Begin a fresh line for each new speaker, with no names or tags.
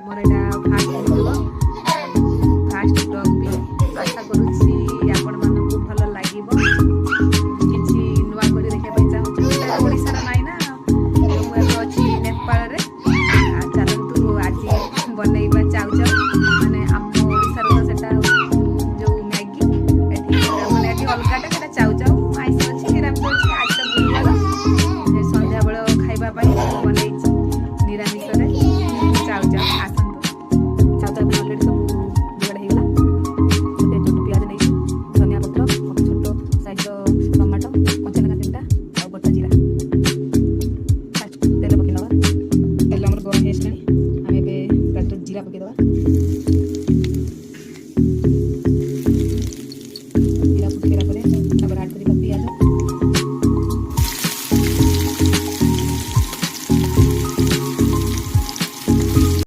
मोर एटा fast video fast blog भी आशा करूची आपण मानकु भल लागिबो किछि नुवा करी देखै पई चाहू ओडिसा रा नाही ना मु अछि नेपाल रे चलंतु आज बनैबा चाउ माने हम ओडिसा रो सेटा जो मैगी एठी माने एठी अलगाटा सेटा चाउ आइस अछि निरामिष अछि आज तो बुधवार संध्या बेला खाइबा पई बनैछि निरामिष रे चाउ आसंतु चाउ तो ऑलरेडी सब जोड़ हेला गोटे छोट प्याज नै धनिया पत्र छोट साइज टमाटो कच्चा लगा तीनटा आ गोटा जीरा तेल पकेनवा तेल हमर गरम हेसलानी हम एबे गाजर जीरा पके दवा